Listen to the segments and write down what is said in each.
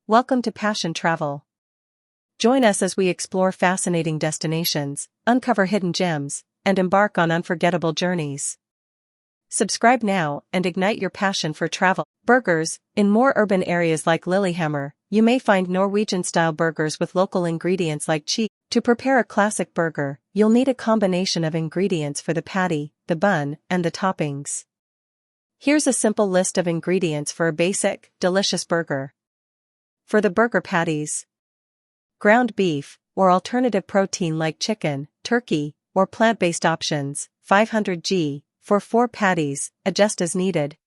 Welcome to Passion Travel. Join us as we explore fascinating destinations, uncover hidden gems, and embark on unforgettable journeys. Subscribe now and ignite your passion for travel. Burgers. In more urban areas like Lillehammer, you may find Norwegian-style burgers with local ingredients like cheese. To prepare a classic burger, you'll need a combination of ingredients for the patty, the bun, and the toppings. Here's a simple list of ingredients for a basic, delicious burger. For the burger patties: ground beef, or alternative protein like chicken, turkey, or plant-based options, 500 g, for 4 patties, adjust as needed.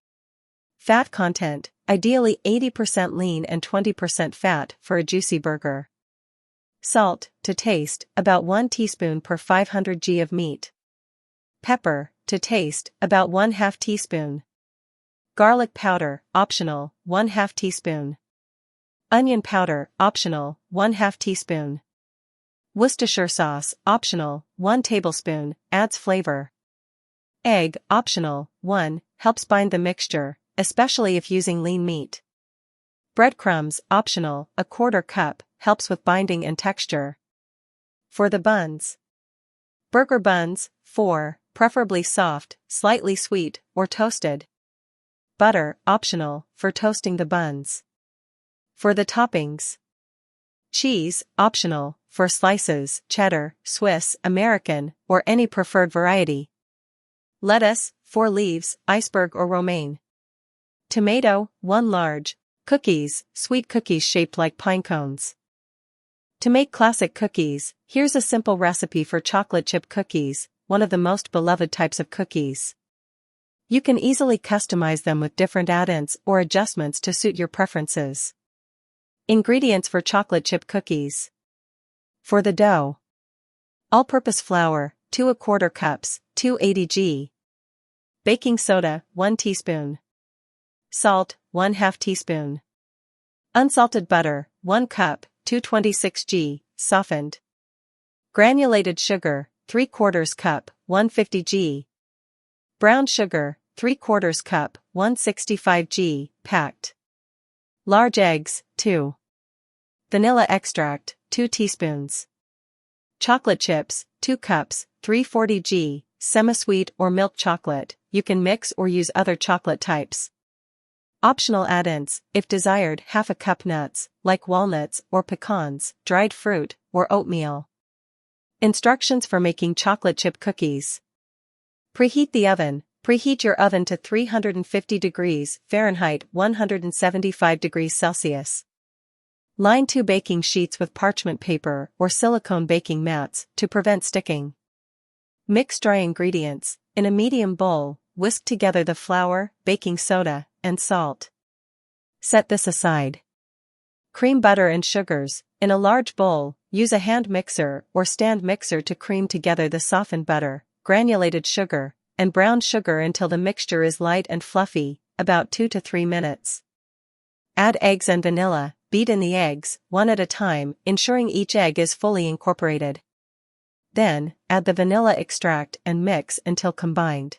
Fat content, ideally 80% lean and 20% fat for a juicy burger. Salt, to taste, about 1 teaspoon per 500 g of meat. Pepper, to taste, about 1/2 teaspoon. Garlic powder, optional, 1/2 teaspoon. Onion powder, optional, 1/2 teaspoon. Worcestershire sauce, optional, 1 tablespoon, adds flavor. Egg, optional, 1, helps bind the mixture, especially if using lean meat. Breadcrumbs, optional, 1/4 cup, helps with binding and texture. For the buns: burger buns, 4, preferably soft, slightly sweet, or toasted. Butter, optional, for toasting the buns. For the toppings: cheese, optional, for slices, cheddar, Swiss, American, or any preferred variety. Lettuce, 4 leaves, iceberg or romaine. Tomato, 1 large. Cookies, sweet cookies shaped like pine cones. To make classic cookies, here's a simple recipe for chocolate chip cookies, one of the most beloved types of cookies. You can easily customize them with different add-ins or adjustments to suit your preferences. Ingredients for chocolate chip cookies. For the dough: all-purpose flour, 2¼ cups, 280 g. Baking soda, 1 teaspoon. Salt, 1/2 teaspoon. Unsalted butter, 1 cup, 226 g, softened. Granulated sugar, 3/4 cup, 150 g. Brown sugar, 3/4 cup, 165 g, packed. Large eggs, 2. Vanilla extract, 2 teaspoons. Chocolate chips, 2 cups, 340 g, semi-sweet or milk chocolate. You can mix or use other chocolate types. Optional add-ins, if desired: 1/2 cup nuts, like walnuts or pecans, dried fruit, or oatmeal. Instructions for making chocolate chip cookies. Preheat the oven. Preheat your oven to 350 degrees Fahrenheit, 175 degrees Celsius. Line 2 baking sheets with parchment paper or silicone baking mats to prevent sticking. Mix dry ingredients. In a medium bowl, whisk together the flour, baking soda, and salt. Set this aside. Cream butter and sugars. In a large bowl, use a hand mixer or stand mixer to cream together the softened butter, granulated sugar, and brown sugar until the mixture is light and fluffy, about 2 to 3 minutes. Add eggs and vanilla. Beat in the eggs, one at a time, ensuring each egg is fully incorporated. Then, add the vanilla extract and mix until combined.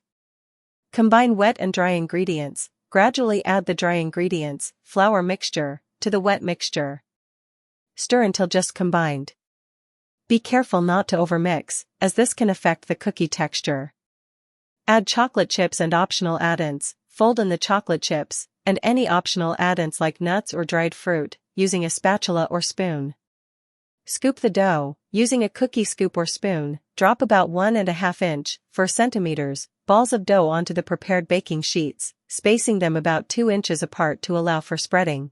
Combine wet and dry ingredients. Gradually add the dry ingredients, flour mixture, to the wet mixture. Stir until just combined. Be careful not to overmix, as this can affect the cookie texture. Add chocolate chips and optional add-ins. Fold in the chocolate chips, and any optional add-ins like nuts or dried fruit, using a spatula or spoon. Scoop the dough. Using a cookie scoop or spoon, drop about 1½ inch, 4 centimeters, balls of dough onto the prepared baking sheets, spacing them about 2 inches apart to allow for spreading.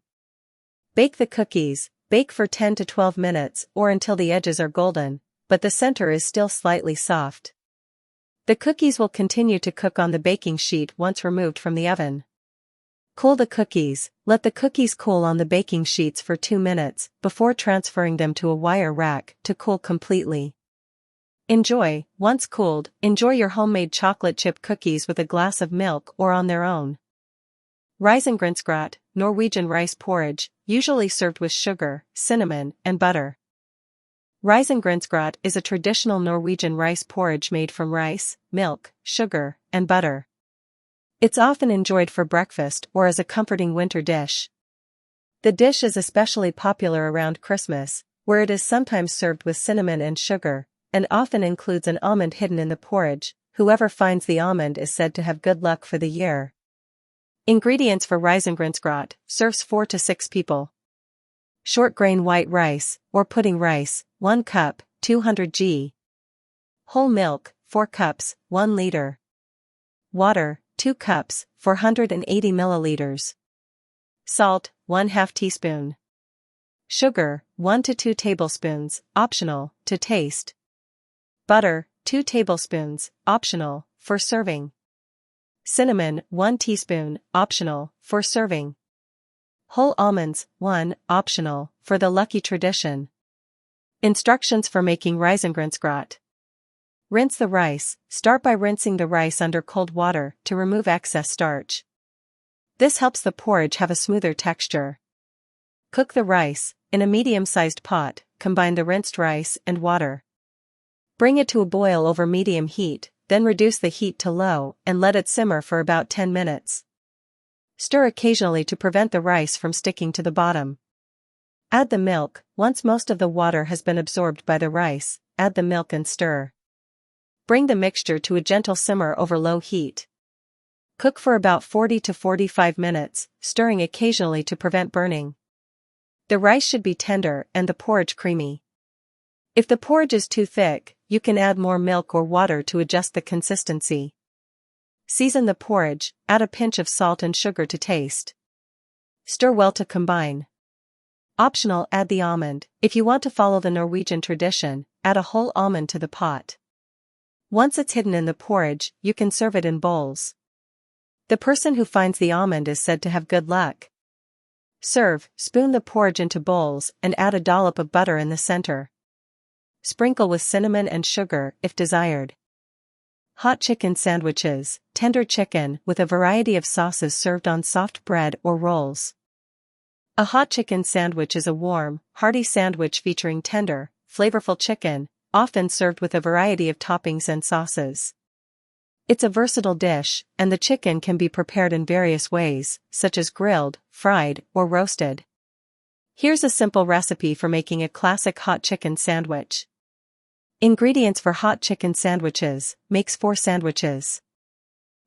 Bake the cookies. Bake for 10 to 12 minutes or until the edges are golden, but the center is still slightly soft. The cookies will continue to cook on the baking sheet once removed from the oven. Cool the cookies. Let the cookies cool on the baking sheets for 2 minutes before transferring them to a wire rack to cool completely. Enjoy. Once cooled, enjoy your homemade chocolate chip cookies with a glass of milk or on their own. Risengrynsgrøt, Norwegian rice porridge, usually served with sugar, cinnamon, and butter. Risengrynsgrøt is a traditional Norwegian rice porridge made from rice, milk, sugar, and butter. It's often enjoyed for breakfast or as a comforting winter dish. The dish is especially popular around Christmas, where it is sometimes served with cinnamon and sugar, and often includes an almond hidden in the porridge. Whoever finds the almond is said to have good luck for the year. Ingredients for Risengrynsgrøt serves 4 to 6 people. Short grain white rice, or pudding rice, 1 cup, 200 g. Whole milk, 4 cups, 1 liter. Water, 2 cups, 480 milliliters. Salt, 1/2 teaspoon. Sugar, 1 to 2 tablespoons, optional, to taste. Butter, 2 tablespoons, optional, for serving. Cinnamon, 1 teaspoon, optional, for serving. Whole almonds, 1, optional, for the lucky tradition. Instructions for making Risengrynsgrøt. Rinse the rice. Start by rinsing the rice under cold water to remove excess starch. This helps the porridge have a smoother texture. Cook the rice. In a medium-sized pot, combine the rinsed rice and water. Bring it to a boil over medium heat, then reduce the heat to low and let it simmer for about 10 minutes. Stir occasionally to prevent the rice from sticking to the bottom. Add the milk. Once most of the water has been absorbed by the rice, add the milk and stir. Bring the mixture to a gentle simmer over low heat. Cook for about 40 to 45 minutes, stirring occasionally to prevent burning. The rice should be tender and the porridge creamy. If the porridge is too thick, you can add more milk or water to adjust the consistency. Season the porridge, add a pinch of salt and sugar to taste. Stir well to combine. Optional, add the almond. If you want to follow the Norwegian tradition, add a whole almond to the pot. Once it's hidden in the porridge, you can serve it in bowls. The person who finds the almond is said to have good luck. Serve, spoon the porridge into bowls and add a dollop of butter in the center. Sprinkle with cinnamon and sugar if desired. Hot chicken sandwiches, tender chicken with a variety of sauces served on soft bread or rolls. A hot chicken sandwich is a warm, hearty sandwich featuring tender, flavorful chicken, often served with a variety of toppings and sauces. It's a versatile dish, and the chicken can be prepared in various ways, such as grilled, fried, or roasted. Here's a simple recipe for making a classic hot chicken sandwich. Ingredients for hot chicken sandwiches: makes 4 sandwiches.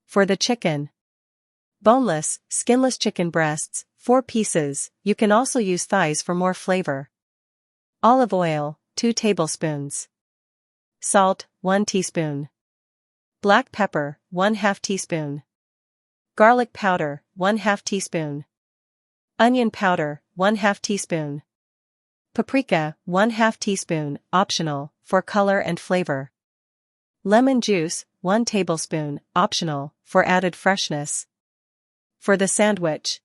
For the chicken: boneless, skinless chicken breasts, 4 pieces, you can also use thighs for more flavor. Olive oil, 2 tablespoons. Salt, 1 teaspoon. Black pepper, 1/2 teaspoon. Garlic powder, 1/2 teaspoon. Onion powder, 1/2 teaspoon. Paprika, 1/2 teaspoon, optional, for color and flavor. Lemon juice, 1 tablespoon, optional, for added freshness. For the sandwich: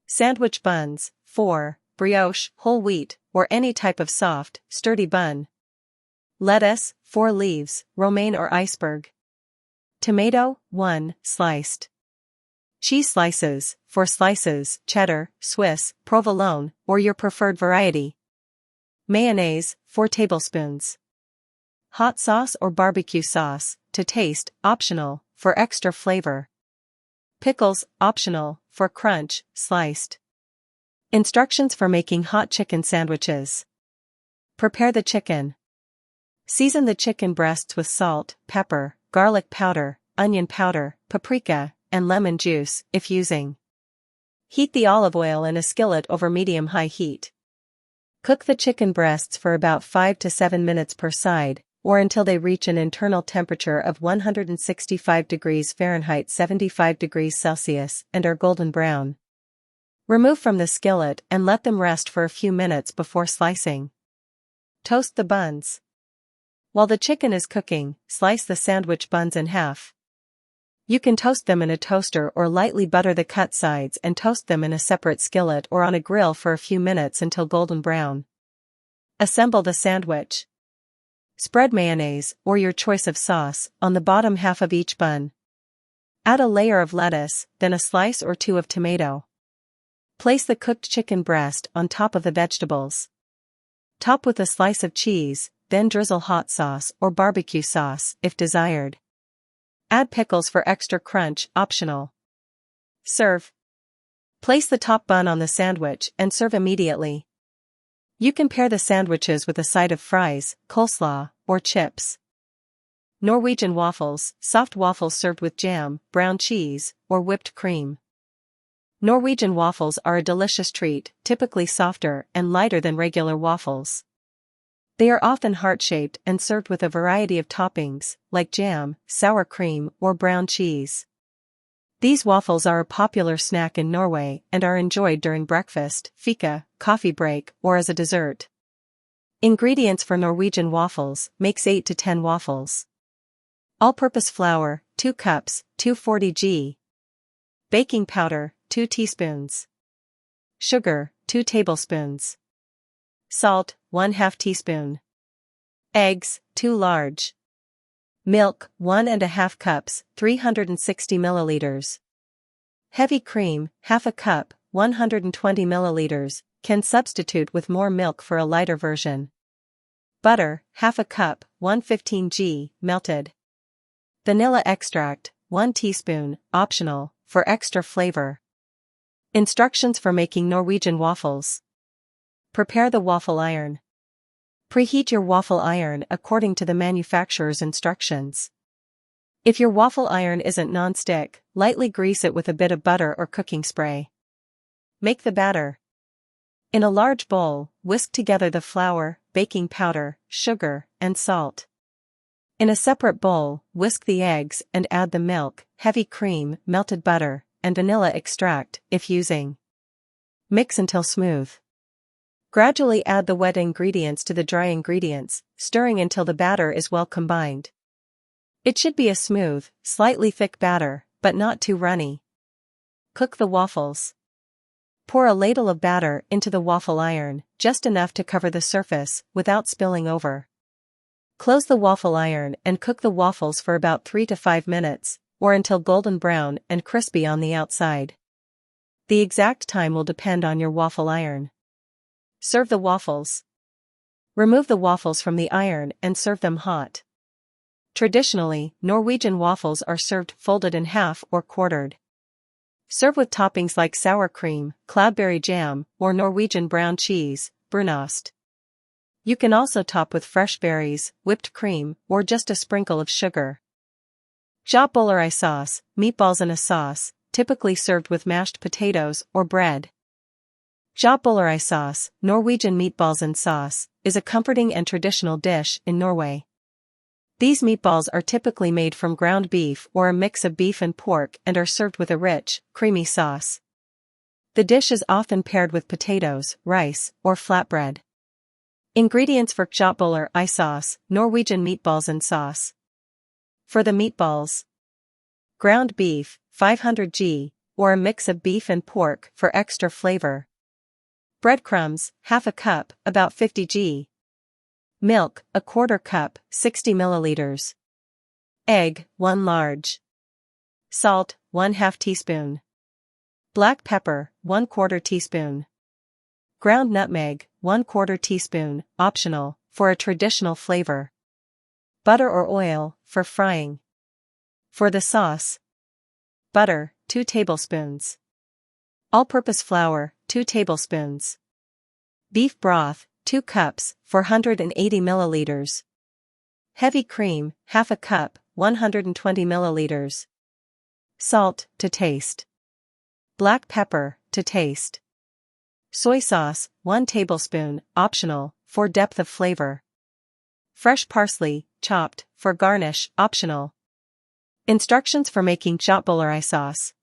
sandwich buns, 4, brioche, whole wheat, or any type of soft, sturdy bun. Lettuce, 4 leaves, romaine or iceberg. Tomato, 1, sliced. Cheese slices, 4 slices, cheddar, Swiss, provolone, or your preferred variety. Mayonnaise, 4 tablespoons. Hot sauce or barbecue sauce, to taste, optional, for extra flavor. Pickles, optional, for crunch, sliced. Instructions for making hot chicken sandwiches. Prepare the chicken. Season the chicken breasts with salt, pepper, garlic powder, onion powder, paprika, and lemon juice, if using. Heat the olive oil in a skillet over medium-high heat. Cook the chicken breasts for about 5 to 7 minutes per side, or until they reach an internal temperature of 165 degrees Fahrenheit 75 degrees Celsius and are golden brown. Remove from the skillet and let them rest for a few minutes before slicing. Toast the buns. While the chicken is cooking, slice the sandwich buns in half. You can toast them in a toaster or lightly butter the cut sides and toast them in a separate skillet or on a grill for a few minutes until golden brown. Assemble the sandwich. Spread mayonnaise, or your choice of sauce, on the bottom half of each bun. Add a layer of lettuce, then a slice or 2 of tomato. Place the cooked chicken breast on top of the vegetables. Top with a slice of cheese, then drizzle hot sauce or barbecue sauce if desired. Add pickles for extra crunch, optional. Serve. Place the top bun on the sandwich and serve immediately. You can pair the sandwiches with a side of fries, coleslaw, or chips. Norwegian waffles, soft waffles served with jam, brown cheese, or whipped cream. Norwegian waffles are a delicious treat, typically softer and lighter than regular waffles. They are often heart-shaped and served with a variety of toppings, like jam, sour cream, or brown cheese. These waffles are a popular snack in Norway and are enjoyed during breakfast, fika, coffee break, or as a dessert. Ingredients for Norwegian waffles: makes 8 to 10 waffles. All-purpose flour, 2 cups, 240 g. Baking powder, 2 teaspoons. Sugar, 2 tablespoons. Salt, 1/2 teaspoon. Eggs, 2 large. Milk, 1½ cups, 360 milliliters. Heavy cream, ½ a cup, 120 milliliters, can substitute with more milk for a lighter version. Butter, ½ a cup, 115 g, melted. Vanilla extract, 1 teaspoon, optional, for extra flavor. Instructions for making Norwegian waffles. Prepare the waffle iron. Preheat your waffle iron according to the manufacturer's instructions. If your waffle iron isn't non-stick, lightly grease it with a bit of butter or cooking spray. Make the batter. In a large bowl, whisk together the flour, baking powder, sugar, and salt. In a separate bowl, whisk the eggs and add the milk, heavy cream, melted butter, and vanilla extract, if using. Mix until smooth. Gradually add the wet ingredients to the dry ingredients, stirring until the batter is well combined. It should be a smooth, slightly thick batter, but not too runny. Cook the waffles. Pour a ladle of batter into the waffle iron, just enough to cover the surface, without spilling over. Close the waffle iron and cook the waffles for about 3 to 5 minutes, or until golden brown and crispy on the outside. The exact time will depend on your waffle iron. Serve the waffles. Remove the waffles from the iron and serve them hot. Traditionally, Norwegian waffles are served folded in half or quartered. Serve with toppings like sour cream, cloudberry jam, or Norwegian brown cheese, brunost. You can also top with fresh berries, whipped cream, or just a sprinkle of sugar. Kjøttboller sauce, meatballs in a sauce, typically served with mashed potatoes or bread. Kjøttboller sauce, Norwegian meatballs and sauce, is a comforting and traditional dish in Norway. These meatballs are typically made from ground beef or a mix of beef and pork and are served with a rich, creamy sauce. The dish is often paired with potatoes, rice, or flatbread. Ingredients for kjøttboller sauce, Norwegian meatballs and sauce. For the meatballs: ground beef, 500 g, or a mix of beef and pork for extra flavor. Breadcrumbs, ½ a cup, about 50 g. Milk, a ¼ cup, 60 milliliters. Egg, 1 large. Salt, 1/2 teaspoon. Black pepper, 1/4 teaspoon. Ground nutmeg, 1/4 teaspoon, optional, for a traditional flavor. Butter or oil, for frying. For the sauce: butter, 2 tablespoons. All-purpose flour, 2 tablespoons. Beef broth, 2 cups, 480 milliliters. Heavy cream, ½ a cup, 120 milliliters. Salt, to taste. Black pepper, to taste. Soy sauce, 1 tablespoon, optional, for depth of flavor. Fresh parsley, chopped, for garnish, optional. Instructions for making kjøttboller sauce.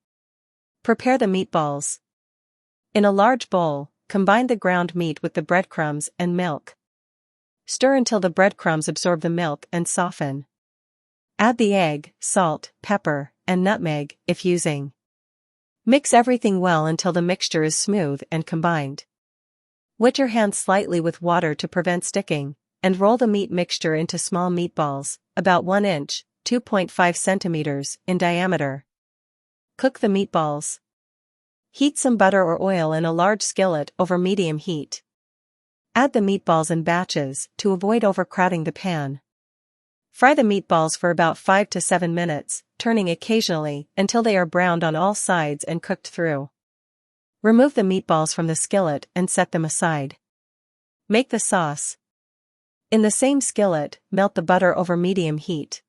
Prepare the meatballs. In a large bowl, combine the ground meat with the breadcrumbs and milk. Stir until the breadcrumbs absorb the milk and soften. Add the egg, salt, pepper, and nutmeg, if using. Mix everything well until the mixture is smooth and combined. Wet your hands slightly with water to prevent sticking, and roll the meat mixture into small meatballs, about 1 inch, 2.5 centimeters, in diameter. Cook the meatballs. Heat some butter or oil in a large skillet over medium heat. Add the meatballs in batches to avoid overcrowding the pan. Fry the meatballs for about 5 to 7 minutes, turning occasionally until they are browned on all sides and cooked through. Remove the meatballs from the skillet and set them aside. Make the sauce. In the same skillet, melt the butter over medium heat.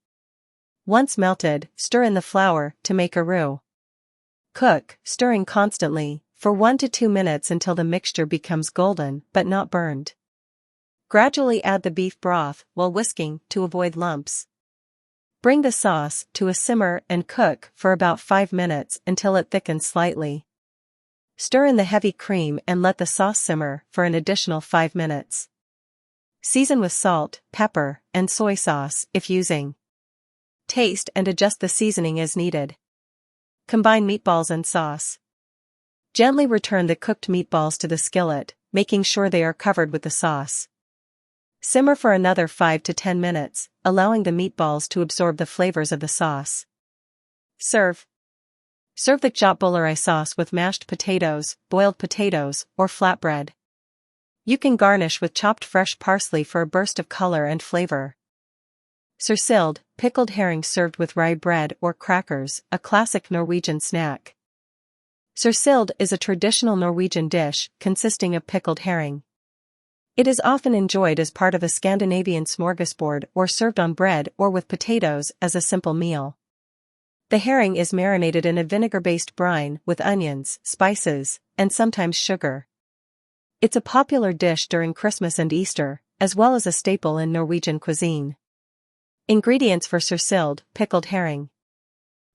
Once melted, stir in the flour to make a roux. Cook, stirring constantly, for 1 to 2 minutes until the mixture becomes golden but not burned. Gradually add the beef broth while whisking to avoid lumps. Bring the sauce to a simmer and cook for about 5 minutes until it thickens slightly. Stir in the heavy cream and let the sauce simmer for an additional 5 minutes. Season with salt, pepper, and soy sauce if using. Taste and adjust the seasoning as needed. Combine meatballs and sauce. Gently return the cooked meatballs to the skillet, making sure they are covered with the sauce. Simmer for another 5 to 10 minutes, allowing the meatballs to absorb the flavors of the sauce. Serve. Serve the Kjøttboller sauce with mashed potatoes, boiled potatoes, or flatbread. You can garnish with chopped fresh parsley for a burst of color and flavor. Sursild, pickled herring served with rye bread or crackers, a classic Norwegian snack. Sursild is a traditional Norwegian dish consisting of pickled herring. It is often enjoyed as part of a Scandinavian smorgasbord or served on bread or with potatoes as a simple meal. The herring is marinated in a vinegar-based brine with onions, spices, and sometimes sugar. It's a popular dish during Christmas and Easter, as well as a staple in Norwegian cuisine. Ingredients for sursild, pickled herring.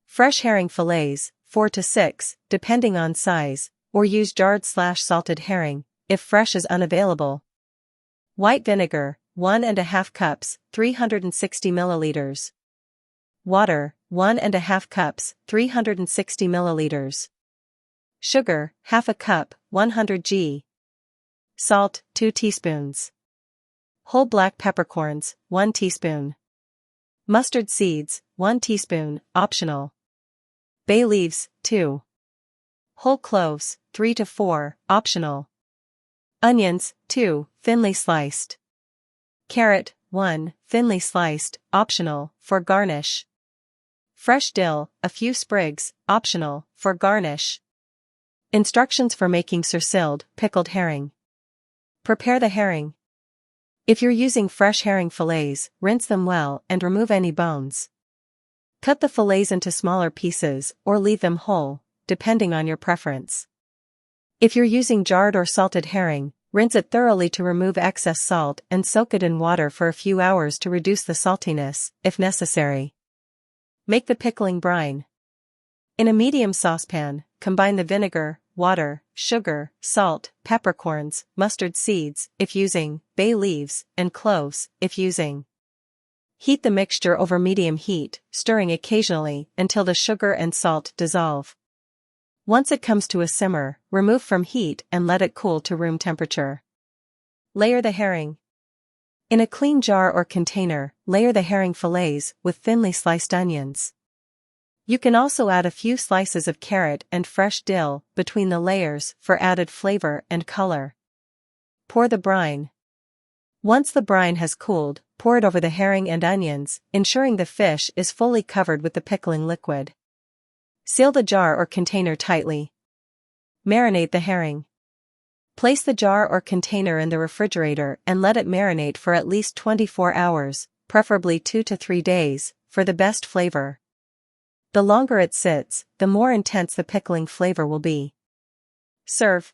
Fresh herring fillets, 4 to 6, depending on size, or use jarred/salted herring, if fresh is unavailable. White vinegar, 1½ cups, 360 milliliters. Water, 1½ cups, 360 milliliters. Sugar, ½ cup, 100 g. Salt, 2 teaspoons. Whole black peppercorns, 1 teaspoon. Mustard seeds, 1 teaspoon, optional. Bay leaves, 2. Whole cloves, 3 to 4, optional. Onions, 2, thinly sliced. Carrot, 1, thinly sliced, optional, for garnish. Fresh dill, a few sprigs, optional, for garnish. Instructions for making sursild, pickled herring. Prepare the herring. If you're using fresh herring fillets, rinse them well and remove any bones. Cut the fillets into smaller pieces or leave them whole, depending on your preference. If you're using jarred or salted herring, rinse it thoroughly to remove excess salt and soak it in water for a few hours to reduce the saltiness, if necessary. Make the pickling brine. In a medium saucepan, combine the vinegar, water, sugar, salt, peppercorns, mustard seeds, if using, bay leaves, and cloves, if using. Heat the mixture over medium heat, stirring occasionally until the sugar and salt dissolve. Once it comes to a simmer, remove from heat and let it cool to room temperature. Layer the herring. In a clean jar or container, layer the herring fillets with thinly sliced onions. You can also add a few slices of carrot and fresh dill between the layers for added flavor and color. Pour the brine. Once the brine has cooled, pour it over the herring and onions, ensuring the fish is fully covered with the pickling liquid. Seal the jar or container tightly. Marinate the herring. Place the jar or container in the refrigerator and let it marinate for at least 24 hours, preferably 2 to 3 days, for the best flavor. The longer it sits, the more intense the pickling flavor will be. Serve.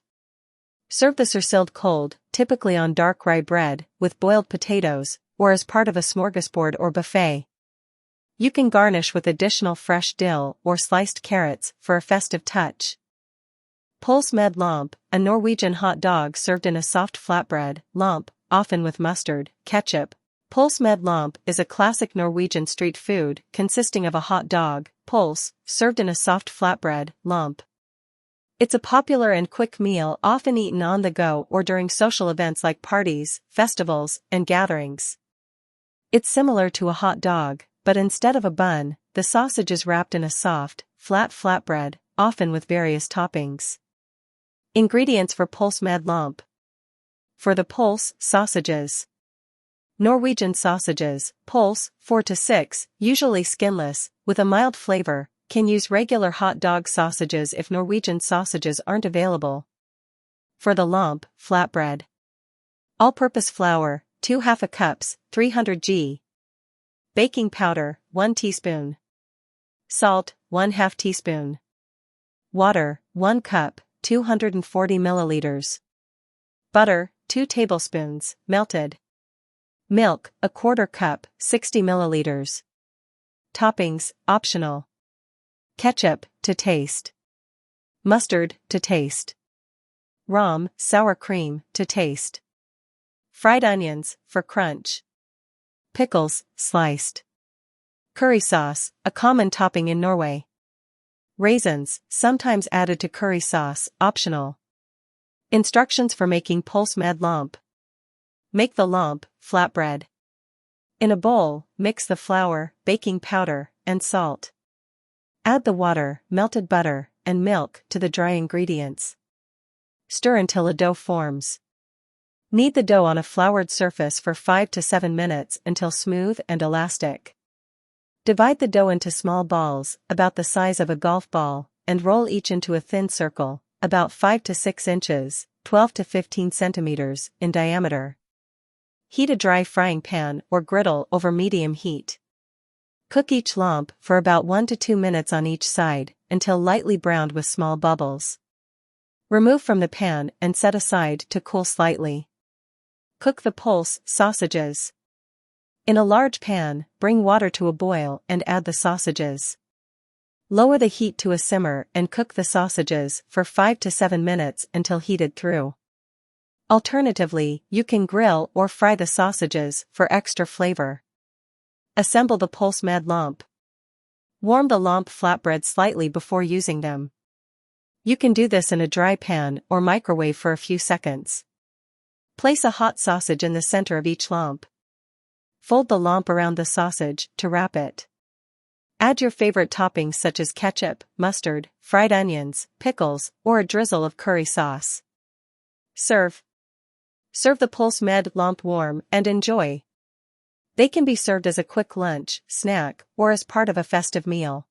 Serve the sursild cold, typically on dark rye bread, with boiled potatoes, or as part of a smorgasbord or buffet. You can garnish with additional fresh dill or sliced carrots for a festive touch. Pølse med lompe, a Norwegian hot dog served in a soft flatbread, lompe, often with mustard, ketchup. Pølse med lompe is a classic Norwegian street food consisting of a hot dog, pølse, served in a soft flatbread, lompe. It's a popular and quick meal often eaten on the go or during social events like parties, festivals, and gatherings. It's similar to a hot dog, but instead of a bun, the sausage is wrapped in a soft, flat flatbread, often with various toppings. Ingredients for pølse med lompe. For the pølse, sausages. Norwegian sausages, pølse, 4 to 6, usually skinless, with a mild flavor, Can use regular hot dog sausages if Norwegian sausages aren't available. For the lompe, flatbread. All-purpose flour, 2½ cups, 300 g. Baking powder, 1 teaspoon. Salt, 1/2 teaspoon. Water, 1 cup, 240 milliliters. Butter, 2 tablespoons, melted. Milk, 1/4 cup, 60 milliliters. Toppings, optional. Ketchup, to taste. Mustard, to taste. Rom, sour cream, to taste. Fried onions, for crunch. Pickles, sliced. Curry sauce, a common topping in Norway. Raisins, sometimes added to curry sauce, optional. Instructions for making pølse med lompe. Make the lompe, flatbread. In a bowl, mix the flour, baking powder, and salt. Add the water, melted butter, and milk to the dry ingredients. Stir until a dough forms. Knead the dough on a floured surface for 5 to 7 minutes until smooth and elastic. Divide the dough into small balls, about the size of a golf ball, and roll each into a thin circle, about 5 to 6 inches, 12 to 15 centimeters, in diameter. Heat a dry frying pan or griddle over medium heat. Cook each lompe for about 1 to 2 minutes on each side, until lightly browned with small bubbles. Remove from the pan and set aside to cool slightly. Cook the pølse sausages. In a large pan, bring water to a boil and add the sausages. Lower the heat to a simmer and cook the sausages for 5 to 7 minutes until heated through. Alternatively, you can grill or fry the sausages for extra flavor. Assemble the pølse med lompe. Warm the lompe flatbread slightly before using them. You can do this in a dry pan or microwave for a few seconds. Place a hot sausage in the center of each lompe. Fold the lompe around the sausage to wrap it. Add your favorite toppings such as ketchup, mustard, fried onions, pickles, or a drizzle of curry sauce. Serve. Serve the pølse med lompe warm and enjoy. They can be served as a quick lunch, snack, or as part of a festive meal.